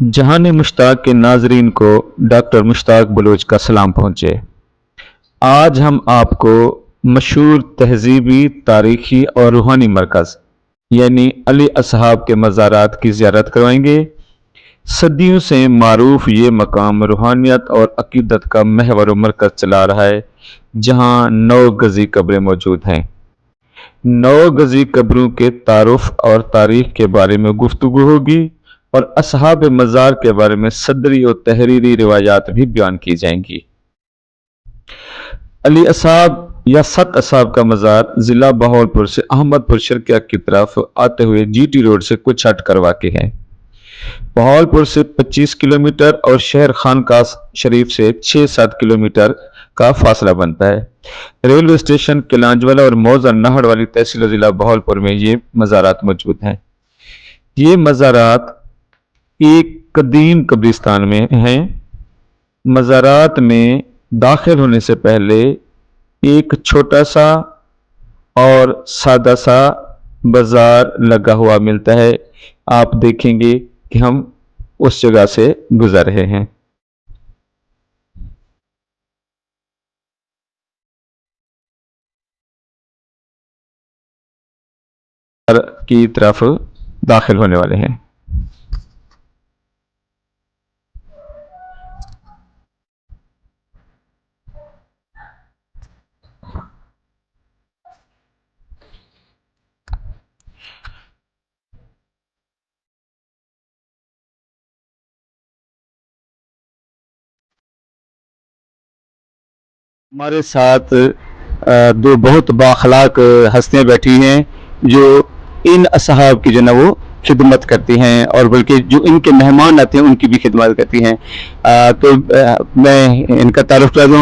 जहान मुश्ताक के नाजरीन को डॉक्टर मुश्ताक बलोच का सलाम पहुँचे। आज हम आपको मशहूर तहजीबी, तारीखी और रूहानी मरकज़ यानी अली असहाब के मज़ारात की ज़ियारत करवाएंगे। सदियों से मारूफ ये मकाम रूहानियत और अकीदत का महवर मरकज़ चला रहा है, जहाँ 9 गज़ी कब्रें मौजूद हैं। 9 गज़ी कब्रों के तारुफ और तारीख के बारे में गुफ्तगू होगी और असहाब मज़ार के बारे में सदरी और तहरीरी रिवायात भी बयान की जाएंगी। अली असहाब या 7 असहाब का मज़ार ज़िला बहावलपुर से अहमदपुर शर्किया की तरफ आते हुए GT रोड से कुछ हटकर वाक़ है। बहावलपुर से 25 किलोमीटर और शहर खानकाह शरीफ से 6-7 किलोमीटर का फासला बनता है। रेलवे स्टेशन किलांजवाला और मौजा नहड़ वाली तहसील ज़िला बहावलपुर में ये मज़ारात मौजूद हैं। ये मज़ारात एक कदीम कब्रिस्तान में हैं। मज़ारात में दाखिल होने से पहले एक छोटा सा और सादा सा बाजार लगा हुआ मिलता है। आप देखेंगे कि हम उस जगह से गुजर रहे हैं। की तरफ दाखिल होने वाले हैं। हमारे साथ दो बहुत बाखलाक हस्तियाँ बैठी हैं जो इन असहाब की जो ना वो खिदमत करती हैं और बल्कि जो इनके मेहमान आते हैं उनकी भी खिदमत करती हैं। मैं इनका तारुफ कर दूँ।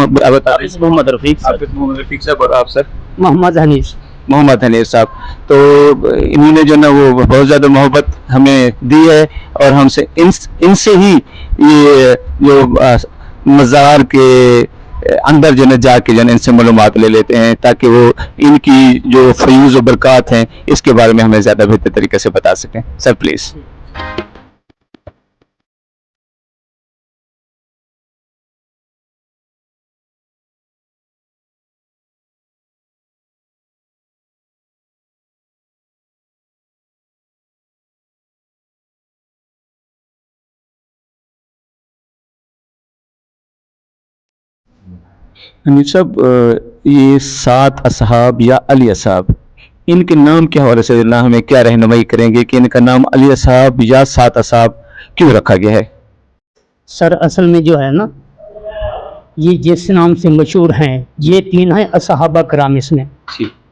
मोहम्मद रफीक साहब और आप सर? मोहम्मद हनीफ साहब। तो इन्होंने जो ना वो बहुत ज़्यादा मोहब्बत हमें दी है और हमसे इनसे ही ये जो मज़ार के अंदर जो है जाके जो है इनसे मालूमात ले लेते हैं ताकि वो इनकी जो फयूज़ और बरक़ात हैं इसके बारे में हमें ज़्यादा बेहतर तरीके से बता सकें। Sir please. हनीफ साहब, ये 7 असहाब या अली असहाब, इनके नाम के हवाले से ना हमें क्या रहनुमाई करेंगे कि इनका नाम अली असहाब या 7 असहाब क्यों रखा गया है? सर असल में जो है ना, ये जिस नाम से मशहूर हैं ये 3 हैं असहाबा कराम इसमें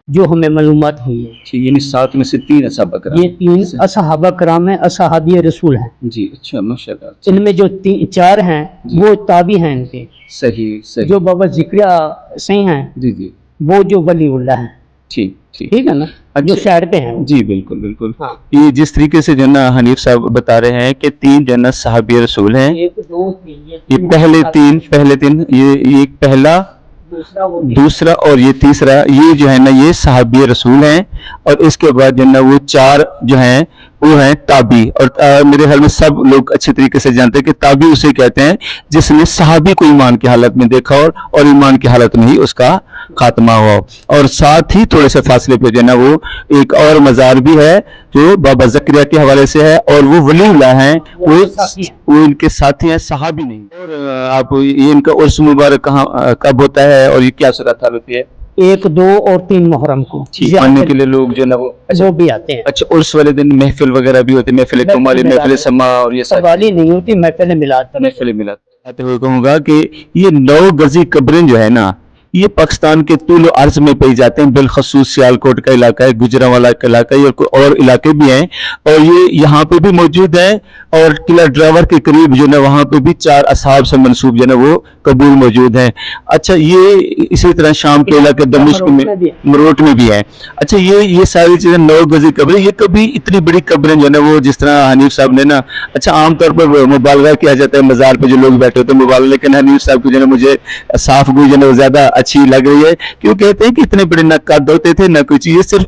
जो हमें मालूमात हुई है। यानी 7 में से 3 असहाबा कराम। ये 3 असहाबा कराम हैं, असहाबी रसूल हैं जी। अच्छा, माशाअल्लाह। इनमें जो 4 हैं वो ताबी हैं इनके। सही। जो बाबा ज़िक्रिया सही हैं जी वो जो वलीउल्लाह हैं। ठीक है ना। जो साइड पे हैं जी। बिल्कुल। हाँ। ये जिस तरीके से जो ना हनीफ साहब बता रहे हैं कि 3 जो ना सहाबी रसूल हैं। 1 2 3 ये पहले तीन ये एक पहला, दूसरा और ये तीसरा, ये जो है ना ये सहाबी रसूल हैं। और इसके बाद जो ना वो 4 जो हैं वो हैं ताबी। और मेरे ख्याल में सब लोग अच्छे तरीके से जानते हैं कि ताबी उसे कहते हैं जिसने सहाबी को ईमान की हालत में देखा और ईमान की हालत में ही उसका खात्मा हुआ। और साथ ही थोड़े से फासले पे जो है ना वो एक और मज़ार भी है जो बाबा ज़करिया के हवाले से है और वो वलीउल्लाह हैं, वो इनके साथी हैं, सहाबी नहीं। और आप ये इनका उर्स मुबारक कब होता है और ये क्या सूरत हाल होती है? 1 2 और 3 मुहर्रम को मानने के लिए लोग जो ना वो भी आते हैं। अच्छा, उर्स वाले दिन महफिल वगैरह भी होती है? महफिल कुमारी, महफिल समा और ये सवाली नहीं होती, महफिल मिलाद आते हुए कहूँगा कि ये 9 गज़ी कब्रें जो है ना ये पाकिस्तान के तूल अर्ज में पाई जाते हैं। बिलखसूस सियालकोट का इलाका है, गुजरांवाला का इलाका है और इलाके भी हैं और ये यहाँ पे भी मौजूद है। और किला ड्राइवर के करीब जो है वहाँ पे भी 4 असहाब से मंसूब जो है वो कबूर मौजूद हैं। अच्छा, ये इसी तरह शाम के इलाके दमिश्क में, मरोट में भी है। अच्छा, ये सारी चीजें 9 गज़ी कब्रें, ये कभी इतनी बड़ी कब्रें जो है वो जिस तरह हनीफ साहब ने ना, अच्छा आमतौर पर मुबालगा किया जाता है मज़ार पे जो लोग बैठे होते हैं मुबालगा, लेकिन हनीफ साहब की जो है मुझे साफ गो जो है ज्यादा अच्छी लग रही है। क्यों कहते हैं कि इतने बड़े न कद होते थे न कोई चीज, सिर्फ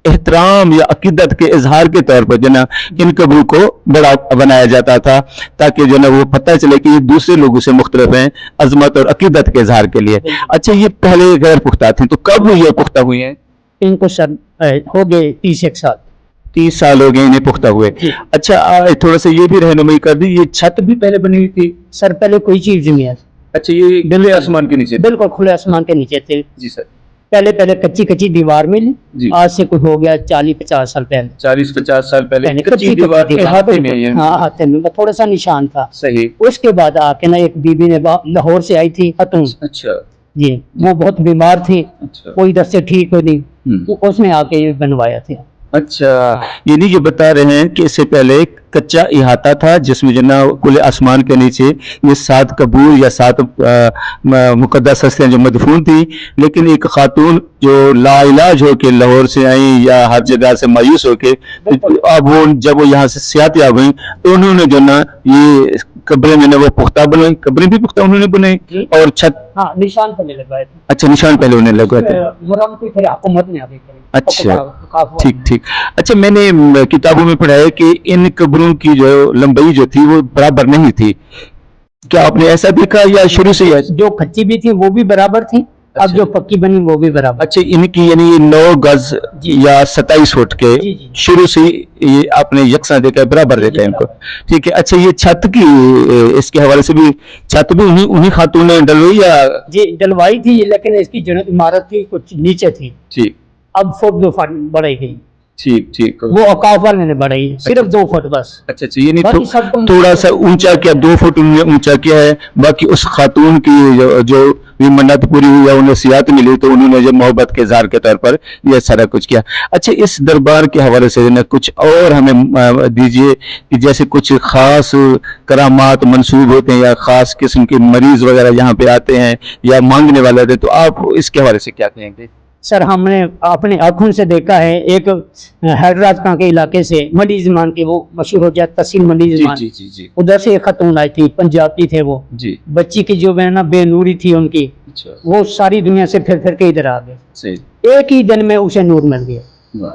एहतराम या अकीदत के इजहार के तौर पर जो ना इन कब्रों को बड़ा बनाया जाता था, ताकि जो ना वो पता चले कि ये दूसरे लोगों से मुख्तलिफ हैं, अजमत और अकीदत के इजहार के लिए। अच्छा, ये पहले गैर पुख्ता थी, तो कब ये पुख्ता हुई हैं? इनको सर हो गए 30 साल। 30 साल हो गए इन्हें पुख्ता हुए। अच्छा, थोड़ा सा ये भी रहनुमाई कर दी, ये छत भी पहले बनी हुई थी? सर पहले कोई चीज नहीं है। अच्छा, ये खुले आसमान के नीचे? बिल्कुल खुले आसमान के नीचे थे जी सर। पहले कच्ची दीवार मिली जी। आज से कुछ हो गया 40-50 साल पहले। 40-50 साल पहले कच्ची दीवार के हाथे में ये? हाँ, हाथे में थोड़ा सा निशान था। सही। उसके बाद आके ना एक बीबी ने लाहौर से आई थी खातून। अच्छा जी, वो बहुत बीमार थी। अच्छा। वो इधर से ठीक हो नहीं, उसने आके ये बनवाया था। अच्छा, यानी ये बता रहे हैं कि इससे पहले कच्चा इहाता था जिसमें जो ना खुले आसमान के नीचे ये 7 कबूर या 7 मुकद्दस हस्तियां जो मदफून थी, लेकिन एक खातून जो लाइलाज होके लाहौर से आई या हर जगह से मायूस होके, अब वो जब वो यहाँ से सेहतयाब हुई तो उन्होंने जो ना ये कब्रें में वो पुख्ता बनाई, कब्रें भी पुख्ता उन्होंने बनाई और छत। हाँ, निशान पहले लगवाए थे। अच्छा, निशान पहले उन्हें लगवाए थे। मुरम्मती फिर हुकूमत ने आगे करी। अच्छा, ठीक ठीक। अच्छा, मैंने किताबों में पढ़ा है कि इन कब्रों की जो लंबाई जो थी वो बराबर नहीं थी, क्या आपने ऐसा देखा या शुरू से ही? जो कच्ची भी थी वो भी बराबर थी। अब अच्छा। जो पक्की बनी वो भी बराबर। अच्छा, इनकी यानी 9 गज या 27 फुट के जी। शुरू से ये आपने यकसा देखा है, बराबर देखा है इनको, ठीक है। अच्छा, ये छत की इसके हवाले से भी छत भी उन्हीं खातून ने डलवाई या? जी, डलवाई थी, लेकिन इसकी जो इमारत थी कुछ नीचे थी। ठीक। अब फुट 2 फुट बढ़ाई गई। ठीक ठीक। वो औकाफ वाले ने बढ़ाई सिर्फ 2 फुट बस। अच्छा अच्छा, ये नहीं बाकी सबको थोड़ा सा ऊंचा किया, 2 फुट उन्होंने ऊंचा किया है। बाकी उस खातून की जो भी मन्नत पूरी हुई या उन्हें सियात मिली तो उन्होंने जो मोहब्बत के इज़हार के तौर पर यह सारा कुछ किया। अच्छा, इस दरबार के हवाले से ना कुछ और हमें दीजिए कि जैसे कुछ खास करामात मंसूब होते हैं या खास किस्म के मरीज वगैरह यहाँ पे आते हैं या मांगने वाले होते हैं, तो आप इसके हवाले से क्या कहेंगे? सर, हमने अपने आंखों से देखा है, एक हैदराबाद के इलाके से मंडी ज़मान की वो मशहूर हो गया तहसील मंडी ज़मान, जी जी जी। उधर से एक खतून आई थी, पंजाबी थे वो जी। बच्ची की जो है ना बेनूरी थी उनकी। अच्छा। वो सारी दुनिया से फिर के इधर आ गए। सही। एक ही दिन में उसे नूर मिल गया,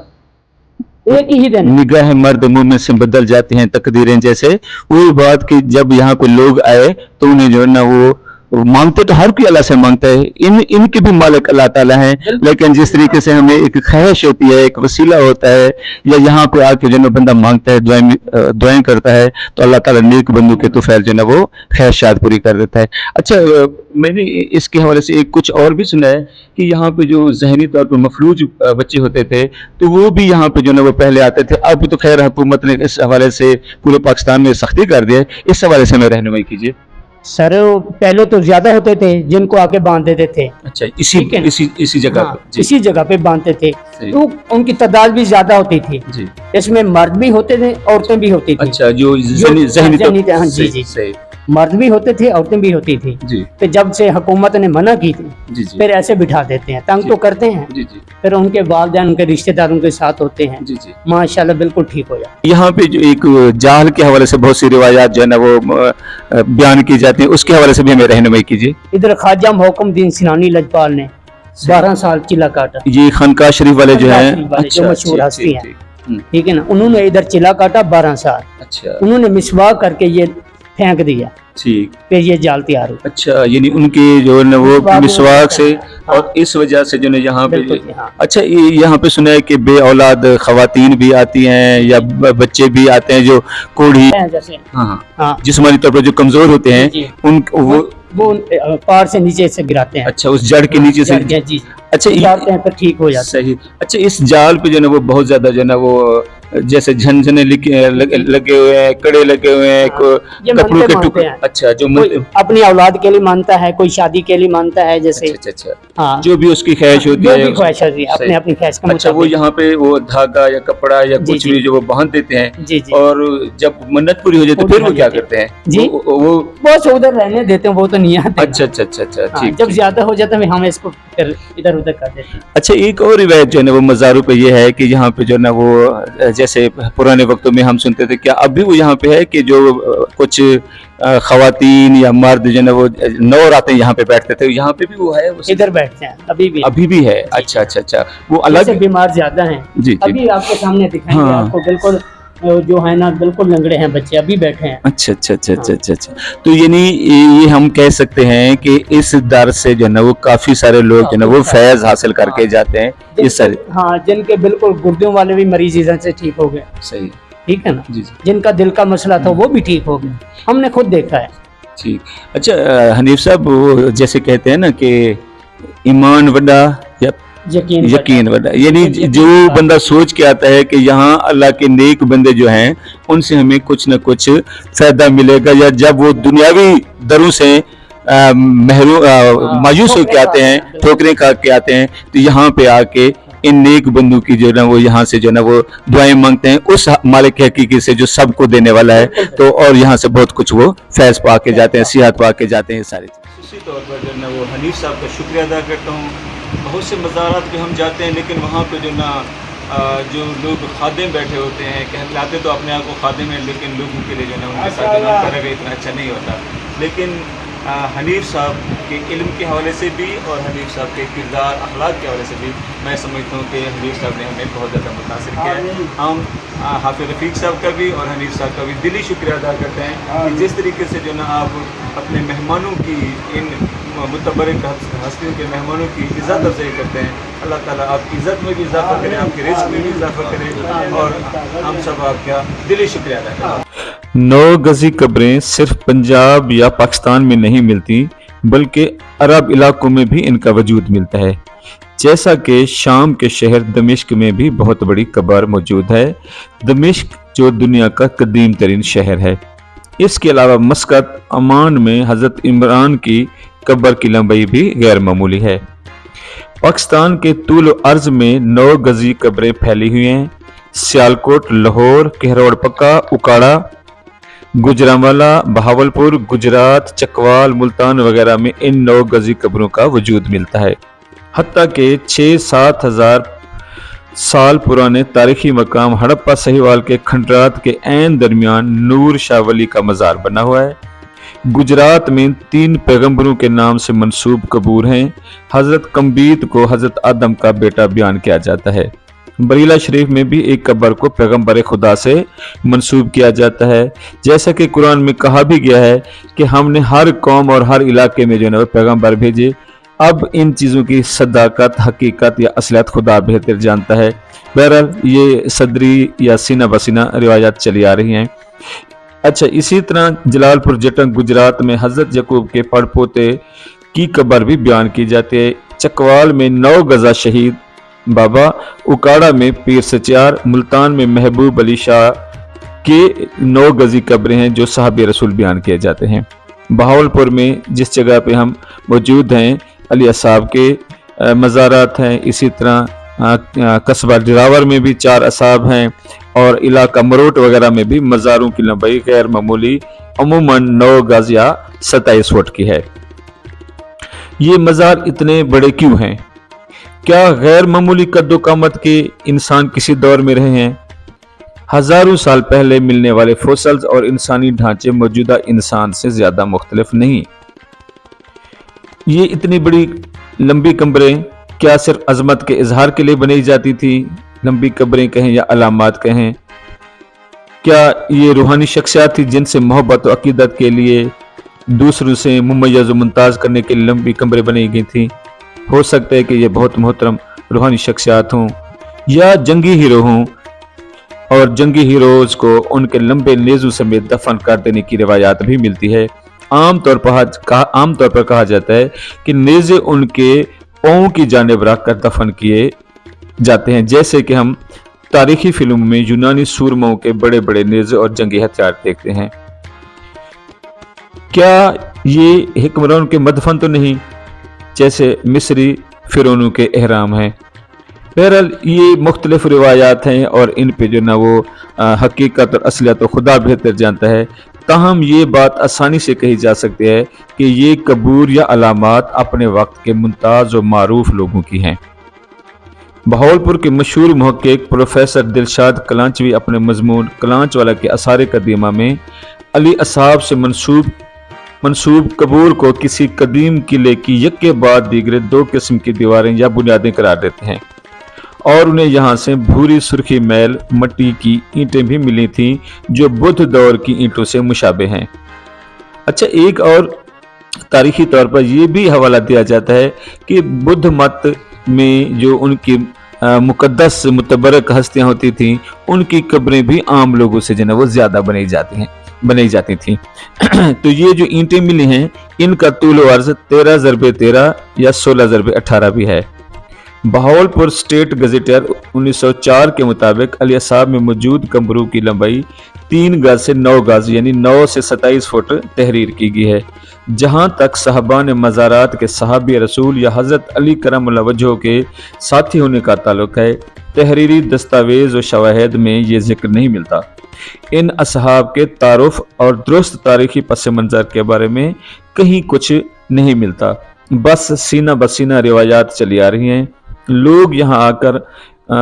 एक ही दिन। निगाह मर्द मोमिन से बदल जाती हैं तकदीरें, जैसे वही बात कि जब यहाँ पे लोग आए तो उन्हें जो है ना वो मांगते तो हर कोई अल्लाह से मांगता है, इनके भी मालिक अल्लाह ताला है, लेकिन जिस तरीके से हमें एक ख्वाहिश होती है, एक वसीला होता है, या यहाँ पे आके जो ना बंदा मांगता है, दुआएं करता है, तो अल्लाह ताला नेक बंदों के तो फैल जो ना वो ख्वाहिशात पूरी कर देता है। अच्छा, मैंने इसके हवाले से एक कुछ और भी सुना है कि यहाँ पे जो जहनी तौर पर मफलूज बच्चे होते थे तो वो भी यहाँ पे जो ना वो पहले आते थे। अब तो खैर हुकूमत ने इस हवाले से पूरे पाकिस्तान में सख्ती कर दी है, इस हवाले से मैं रहनुमाई कीजिए। सर, पहले तो ज्यादा होते थे जिनको आके बांध देते थे। अच्छा, इसी जगह हाँ, पे? इसी जगह पे बांधते थे तो उनकी तादाद भी ज्यादा होती थी जी। इसमें मर्द भी होते थे, औरतें भी होती थी। अच्छा, जो जहनी हाँ, जी जी सही। मर्द भी होते थे, औरतें भी होती थी जी। तो जब से हुकूमत ने मना की थी जी जी फिर ऐसे बिठा देते हैं, तंग तो करते हैं। जी जी। फिर उनके वालिदैन उनके रिश्तेदारों के साथ होते हैं। जी जी। माशाल्लाह बिल्कुल ठीक हो जाए। यहाँ पे जो एक जाल के हवाले से बहुत सी रिवायात जो है ना वो बयान की जाती है, उसके हवाले से भी हमें रहनुमाई कीजिए। इधर ख्वाजा मोहकमदीन सिनानी लजपाल ने 12 साल चिल्ला काटा। ये खानकाह शरीफ वाले जो है, जो मशहूर हस्ती है, ठीक है ना, उन्होंने इधर चिल्ला काटा 12 साल। अच्छा। उन्होंने मिसवाक करके ये फेंक दिया, ठीक। फिर ये जाल तैयार हुई। अच्छा, यानी उनके जो है ना वो मिसवाक से, हाँ। और इस वजह से जो है यहाँ पे हाँ। अच्छा, ये यहाँ पे सुना है कि बे औलाद खवातीन भी आती हैं या बच्चे भी आते हैं जो कोढ़ी, जैसे हाँ हाँ, जिस्मानी तौर पर जो कमजोर होते हैं, जी। उन वो पार से नीचे से गिराते हैं। अच्छा, उस जड़ के नीचे से। जी। अच्छा, गिराते हैं फिर ठीक हो जाते सही। अच्छा, इस जाल पे जो है ना वो बहुत ज्यादा जो है ना वो जैसे झनझने लगे हुए हैं, कड़े लगे हुए हैं, ये कपड़ों मनते के मानते टुकड़े। हैं। अच्छा, जो कोई अपनी औलाद के लिए मानता है, कोई शादी के लिए मानता है, जैसे अच्छा अच्छा, हाँ, जो भी उसकी ख्वाहिश होती जो है, भी ख्वाहिश होती है अपने अपनी ख्वाहिश का अच्छा, वो मुताबिक। यहाँ पे वो धागा या कपड़ा या जी, कुछ जी। भी जो वो बांध देते हैं, जी जी। और जब मन्नत पूरी हो जाए तो पूरी फिर वो हो क्या जाती है। करते हैं? जी। वो बहुत उधर रहने देते हैं, वो तो नहीं आते। अच्छा अच्छा अच्छा अच्छा, हाँ, ठीक जब ठीक। ज्यादा हो जाता है हम इसको फिर इधर उधर कर देते हैं। अच्छा, एक और रिवायत जो है ना वो मज़ारों पे ये है कि यहाँ पे जो है ना वो जैसे पुराने वक्तों में हम सुनते थे, क्या अभी वो यहाँ पे है कि जो कुछ खवातीन या मर्द जो है ना वो नौ रातें यहाँ पे बैठते थे, यहाँ पे भी वो है वो इधर बैठते हैं अभी भी। अभी भी है? अच्छा अच्छा अच्छा, वो अलग जैसे बीमार ज्यादा हैं, जी जी। अभी आपके सामने दिखाएंगे हाँ। आपको, बिल्कुल जो है ना बिल्कुल लंगड़े हैं बच्चे, अभी बैठे हैं। अच्छा अच्छा अच्छा अच्छा अच्छा अच्छा, तो यानी ये हम कह सकते हैं कि इस दर से जो है ना वो काफी सारे लोग जो है ना वो फैज हासिल करके जाते हैं इस सारे। हाँ, जिनके बिल्कुल गुर्दों वाले भी मरीज इधर से ठीक हो गए। सही, ठीक है ना, जी जी जिनका दिल का मसला था वो भी ठीक हो गया, हमने खुद देखा है। ठीक। अच्छा हनीफ साहब, वो जैसे कहते हैं ना कि ईमान वड्डा या यकीन वड्डा, यानी जो बंदा सोच के आता है कि यहाँ अल्लाह के नेक बंदे जो हैं उनसे हमें कुछ ना कुछ फायदा मिलेगा, या जब वो दुनियावी दरों से मायूस होकर आते हैं, ठोकरें खा के आते हैं, तो यहाँ पे आके इन नेक बंदों की जो है ना वो यहाँ से जो है ना वो दुआएं मांगते हैं उस मालिक हकीकी से जो सबको देने वाला है, तो और यहाँ से बहुत कुछ वो फैज पा के जाते हैं, सियाहत पा के जाते हैं सारी। उसी तौर पर जो है ना वो हनीफ साहब का शुक्रिया अदा करता हूँ। बहुत से मज़ारात पे हम जाते हैं लेकिन वहाँ पे जो ना जो लोग खादिम बैठे होते हैं, कहलाते तो अपने आप को खादिम हैं, लेकिन लोगों के लिए जो है ना उनके साथ जो ना रवैया इतना अच्छा नहीं होता। लेकिन हनीफ साहब के इल्म के हवाले से भी और हनीफ साहब के किरदार अखलाक के हवाले से भी मैं समझता हूँ कि हनीफ साहब ने हमें बहुत ज़्यादा मुतासिर किया है। हम हाफिज़ रफ़ीक साहब का भी और हनीफ साहब का भी दिली शुक्रिया अदा करते हैं कि जिस तरीके से जो ना आप अपने मेहमानों की, इन मुतबरक हस्तियों के मेहमानों की इज़्ज़त अफ़ज़ाई करते हैं। अल्लाह ताला आपकी इज़्ज़त में भी इजाफ़ा करे, आपके रिज़्क़ में भी इजाफ़ा करे, और हम सब आपका दिली शुक्रिया अदा करते हैं। 9 गज़ी कब्रें सिर्फ पंजाब या पाकिस्तान में नहीं मिलती बल्कि अरब इलाकों में भी इनका वजूद मिलता है, जैसा कि शाम के शहर दमिश्क में भी बहुत बड़ी कब्र मौजूद है। दमिश्क जो दुनिया का कदीम तरीन शहर है। इसके अलावा मस्कत, अमान में हज़रत इमरान की कब्र की लंबाई भी गैर मामूली है। पाकिस्तान के तूल अर्ज में 9 गज़ी कब्रें फैली हुई हैं। सियालकोट, लाहौर, कहरोड़ पक्का, उकाड़ा, गुजरांवाला, बहावलपुर, गुजरात, चकवाल, मुल्तान वगैरह में इन 9 गज़ी कब्रों का वजूद मिलता है। हत्ता के 6-7 हज़ार साल पुराने तारीखी मकाम हड़प्पा सहीवाल के खंडरात के ऐन दरमियान नूर शाह वली का मज़ार बना हुआ है। गुजरात में 3 पैगंबरों के नाम से मंसूब कबूर हैं। हज़रत कम्बीत को हज़रत आदम का बेटा बयान किया जाता है। बरीला शरीफ में भी एक कब्र को पैगंबर खुदा से मंसूब किया जाता है। जैसा कि कुरान में कहा भी गया है कि हमने हर कौम और हर इलाके में जो है पैगंबर भेजे। अब इन चीज़ों की सदाकत, हकीकत या असलियत खुदा बेहतर जानता है। बहरहाल ये सदरी या सीना बसीना रिवायात चली आ रही हैं। अच्छा, इसी तरह जलालपुर जटंग गुजरात में हज़रत यकूब के पड़पोते की कब्र भी बयान की जाती है। चकवाल में 9 गज़ा शहीद बाबा, उकाड़ा में पीर सचार, मुल्तान में महबूब अली शाह के 9 गज़ी कब्रें हैं जो साहबे रसूल बयान किए जाते हैं। बहावलपुर में जिस जगह पे हम मौजूद हैं अली असाब के मज़ारात हैं। इसी तरह कस्बा डिरावर में भी 4 असाब हैं और इलाका मरोट वगैरह में भी मज़ारों की लंबाई गैर मामूली अमूमन 9 गज़ या 27 फुट की है। ये मज़ार इतने बड़े क्यों हैं? क्या गैर मामूली कद्दो कामत के इंसान किसी दौर में रहे हैं? हजारों साल पहले मिलने वाले फोसल्स और इंसानी ढांचे मौजूदा इंसान से ज्यादा मुख्तलिफ नहीं। ये इतनी बड़ी लंबी कब्रें क्या सिर्फ अजमत के इजहार के लिए बनाई जाती थी? लंबी कब्रें कहें या अलामात कहें, क्या ये रूहानी शख्सियात थी जिनसे मोहब्बत और अकीदत के लिए दूसरों से मुमय्यज़ व मुमताज़ करने के लिए लंबी कब्रें बनाई गई थी? हो सकता है कि ये बहुत मोहतरम रूहानी शख्सियात हों या जंगी हीरो हों, और जंगी हीरोज को उनके लंबे नेज़ों समेत दफन कर देने की रिवायात भी मिलती है। आमतौर पर कहा जाता है कि नेज़े उनके पाँव की जानिब रखकर दफन किए जाते हैं, जैसे कि हम तारीखी फिल्मों में यूनानी सूरमाओं के बड़े बड़े नेज़े और जंगी हथियार देखते हैं। क्या ये हुक्मरान के मदफन तो नहीं जैसे मिस्री फिरौनों के एहराम हैं? बहरहाल ये मुख्तलिफ रिवायात हैं और इन पे जो ना वो हकीकत और असलियत तो खुदा बेहतर जानता है। ताहम ये बात आसानी से कही जा सकती है कि ये कबूर या अलामात अपने वक्त के मुमताज़ और मारूफ लोगों की हैं। बहावलपुर के मशहूर मुहक्किक प्रोफेसर दिलशाद कलांचवी अपने मजमून कलांचवाला के आसार कदीमा में अली असहाब से मंसूब कबूर को किसी कदीम किले की एक के बाद दीगरे दो किस्म की दीवारें या बुनियादें करार देते हैं और उन्हें यहाँ से भूरी सुर्खी मैल मट्टी की ईंटें भी मिली थीं जो बुद्ध दौर की ईंटों से मुशाबे हैं। अच्छा, एक और तारीखी तौर पर यह भी हवाला दिया जाता है कि बुद्ध मत में जो उनकी मुकद्दस मुतबरक हस्तियां होती थीं उनकी कब्रें भी आम लोगों से जो है वो ज्यादा बनाई जाती थी। तो ये जो ईंटें मिली हैं इनका तूल व अर्ज 13 ज़रबे 13 या 16 ज़रबे 18 भी है। बहावलपुर स्टेट गजेटर 1904 के मुताबिक अली असहाब में मौजूद कमरों की लंबाई 3 गज से 9 गज यानी 9 से 27 फुट तहरीर की गई है। जहां तक साहबान मज़ारात के सहाबी रसूल या हजरत अली करमुल्लाह वजहो के साथी होने का ताल्लुक है, तहरीरी दस्तावेज और शवाहिद में ये जिक्र नहीं मिलता। इन असहाब के तारुफ और दुरुस्त तारीखी पस मंजर के बारे में कहीं कुछ नहीं मिलता, बस सीना बसीना रिवायात चली आ रही हैं। लोग यहाँ आकर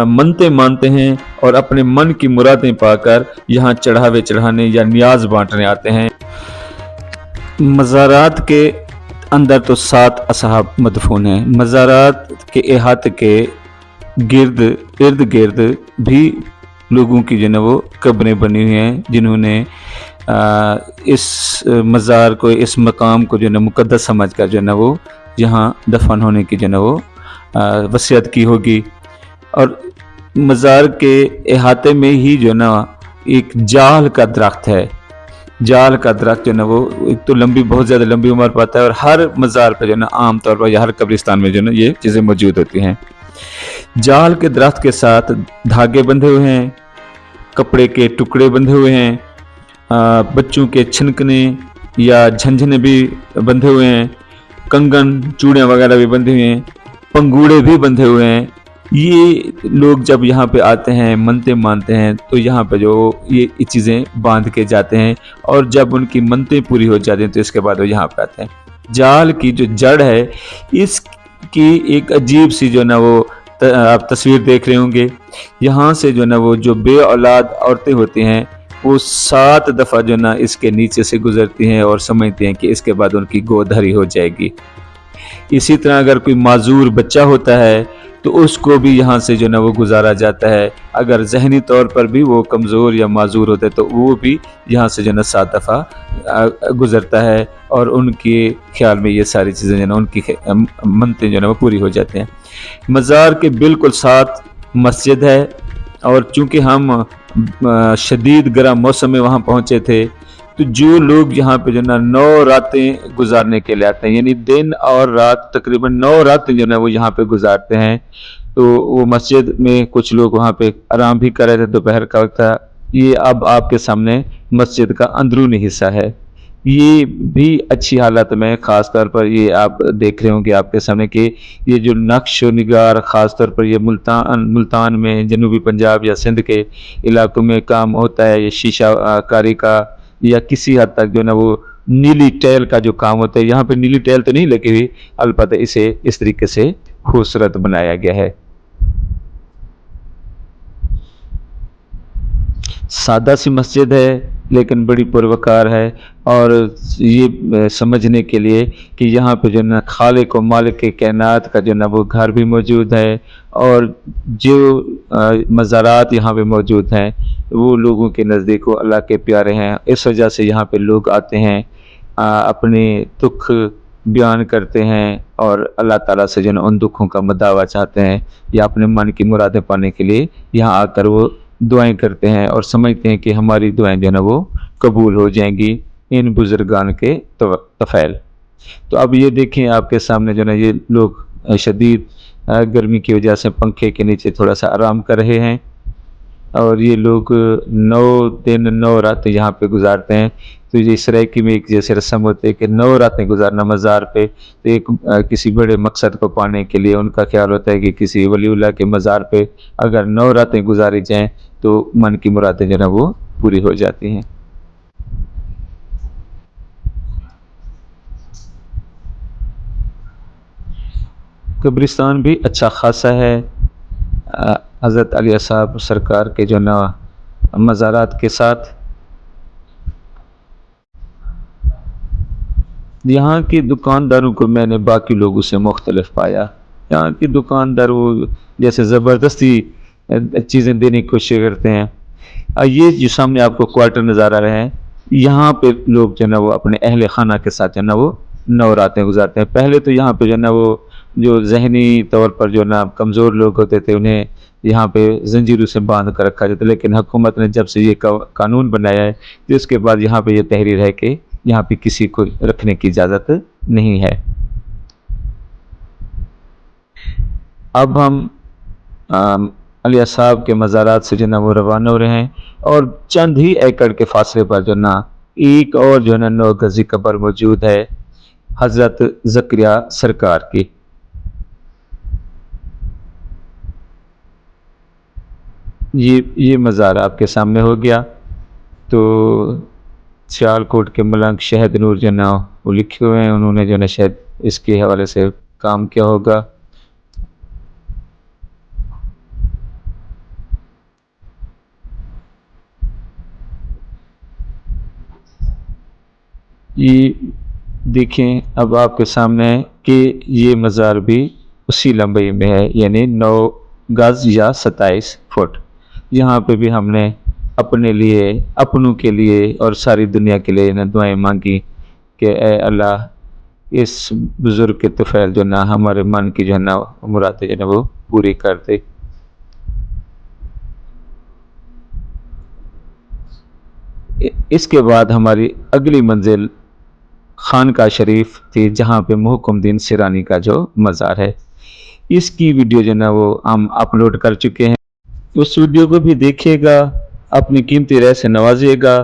मनते मानते हैं और अपने मन की मुरादें पाकर यहाँ चढ़ावे चढ़ाने या नियाज बांटने आते हैं। मज़ारात के अंदर तो 7 असहाब मदफून हैं। मज़ारात के इहाते के इर्द गिर्द भी लोगों की जो है वो कब्रें बनी हुई हैं जिन्होंने इस मज़ार को, इस मकाम को जो है मुकद्दस समझ कर जो है वो यहाँ दफन होने की जो है वो वसीयत की होगी। और मज़ार के इहाते में ही जो ना एक जाल का दरख्त है। जाल का दरख्त जो ना वो एक तो बहुत ज़्यादा लंबी उम्र पाता है और हर मज़ार पर जो ना आम तौर पर या हर कब्रिस्तान में जो ना ये चीज़ें मौजूद होती हैं। जाल के दरख्त के साथ धागे बंधे हुए हैं, कपड़े के टुकड़े बंधे हुए हैं, बच्चों के छिनकने या झंझने भी बंधे हुए हैं, कंगन चूड़ियाँ वगैरह भी बंधे हुए हैं, पंगूड़े भी बंधे हुए हैं। ये लोग जब यहाँ पे आते हैं, मनते मानते हैं, तो यहाँ पे जो ये चीज़ें बांध के जाते हैं और जब उनकी मनतें पूरी हो जाती हैं तो इसके बाद वो यहाँ पे आते हैं। जाल की जो जड़ है इसकी एक अजीब सी जो ना वो आप तस्वीर देख रहे होंगे। यहाँ से जो ना वो जो बे औलाद औरतें होती हैं वो 7 दफ़ा जो ना इसके नीचे से गुजरती हैं और समझती हैं कि इसके बाद उनकी गोद हरी हो जाएगी। इसी तरह अगर कोई माजूर बच्चा होता है तो उसको भी यहाँ से जो ना वो गुजारा जाता है। अगर जहनी तौर पर भी वो कमज़ोर या माजूर होता है तो वो भी यहाँ से जो ना 7 दफ़ा गुजरता है और उनके ख्याल में ये सारी चीज़ें जो ना उनकी मनतें जो ना वो पूरी हो जाती हैं। मज़ार के बिल्कुल साथ मस्जिद है और चूँकि हम शदीद गर्म मौसम में वहाँ पहुँचे थे तो जो लोग यहाँ पे जो ना 9 रातें गुजारने के लिए आते हैं, यानी दिन और रात तकरीबन 9 रातें जो ना वो यहाँ पे गुजारते हैं, तो वो मस्जिद में कुछ लोग वहाँ पे आराम भी कर रहे थे। दोपहर का वक्त था। ये अब आपके सामने मस्जिद का अंदरूनी हिस्सा है। ये भी अच्छी हालत में, ख़ास तौर पर ये आप देख रहे होंगे आपके सामने कि ये जो नक्श व निगार ख़ास तौर पर ये मुल्तान में, जनूबी पंजाब या सिंध के इलाकों में काम होता है। ये शीशा कारी का या किसी हद तक जो ना वो नीली टैल का जो काम होता है, यहाँ पे नीली टैल तो नहीं लगी हुई, अलबत्ता इसे इस तरीके से खूबसूरत बनाया गया है। सादा सी मस्जिद है लेकिन बड़ी पुरवकार है और ये समझने के लिए कि यहाँ पे जो ना खालिक व मालिक के कायनात का जो ना वो घर भी मौजूद है और जो मज़ारात यहाँ पे मौजूद हैं वो लोगों के नज़दीक वो अल्लाह के प्यारे हैं। इस वजह से यहाँ पे लोग आते हैं, अपने दुख बयान करते हैं और अल्लाह ताला से जो ना उन दुखों का मदावा चाहते हैं या अपने मन की मुरादें पाने के लिए यहाँ आकर वो दुआएं करते हैं और समझते हैं कि हमारी दुआएं जो ना वो कबूल हो जाएंगी इन बुजुर्गान के तफ़ैल। तो अब ये देखें आपके सामने जो ना ये लोग शदीद गर्मी की वजह से पंखे के नीचे थोड़ा सा आराम कर रहे हैं और ये लोग 9 दिन 9 रातें यहाँ पे गुजारते हैं। तो ये सराइकी में एक जैसे रस्म होती है कि 9 रातें गुजारना मज़ार पे, तो एक किसी बड़े मकसद को पाने के लिए उनका ख्याल होता है कि किसी वलीउल्लाह के मज़ार पे अगर 9 रातें गुजारी जाएं तो मन की मुरादें जो है वो पूरी हो जाती हैं। قبرستان بھی اچھا خاصا ہے حضرت علی صاحب سرکار کے جو نا مزارات کے ساتھ. یہاں کی دکانداروں کو میں نے باقی لوگوں سے مختلف پایا. یہاں کی دکاندار وہ جیسے زبردستی چیزیں دینے کی کوشش کرتے ہیں. یہ جو سامنے آپ کو کوارٹر نظر آ رہے ہیں, یہاں پہ لوگ جو ہے نا وہ اپنے اہل خانہ کے ساتھ جو ہے نا وہ نوراتیں گزارتے ہیں. پہلے تو یہاں پہ جو ہے نا وہ جو ذہنی طور پر جو ہے نا کمزور لوگ ہوتے تھے انہیں یہاں پہ زنجیروں سے باندھ کر رکھا جاتا, لیکن حکومت نے جب سے یہ قانون بنایا ہے تو اس کے بعد یہاں پہ یہ تحریر ہے کہ یہاں پہ کسی کو رکھنے کی اجازت نہیں ہے. اب ہم علیہ صاحب کے مزارات سے جو ہے نا وہ روانہ ہو رہے ہیں, اور چند ہی ایکڑ کے فاصلے پر جو ہے نا ایک اور جو ہے نا 9 گزی قبر موجود ہے حضرت زکریا سرکار کی. یہ مزار آپ کے سامنے ہو گیا. تو سیالکوٹ کے ملنگ شہد نور جو ہے نا وہ لکھے ہوئے ہیں, انہوں نے جو ہے نا شاید اس کے حوالے سے کام کیا ہوگا. یہ دیکھیں اب آپ کے سامنے کہ یہ مزار بھی اسی لمبائی میں ہے, یعنی 9 گز یا 27 فٹ. یہاں پہ بھی ہم نے اپنے لیے, اپنوں کے لیے اور ساری دنیا کے لیے دعائیں مانگی کہ اے اللہ اس بزرگ کے طفیل جو نا ہمارے من کی جو ہے نا مرادیں جو ہے نا وہ پوری کر دے. اس کے بعد ہماری اگلی منزل خانقاہ شریف تھی, جہاں پہ محکم الدین سیرانی کا جو مزار ہے. اس کی ویڈیو جو ہے نا وہ ہم اپلوڈ کر چکے ہیں, اس ویڈیو کو بھی دیکھیے گا, اپنی قیمتی رائے سے نوازیے گا.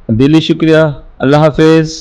دلی شکریہ. اللہ حافظ.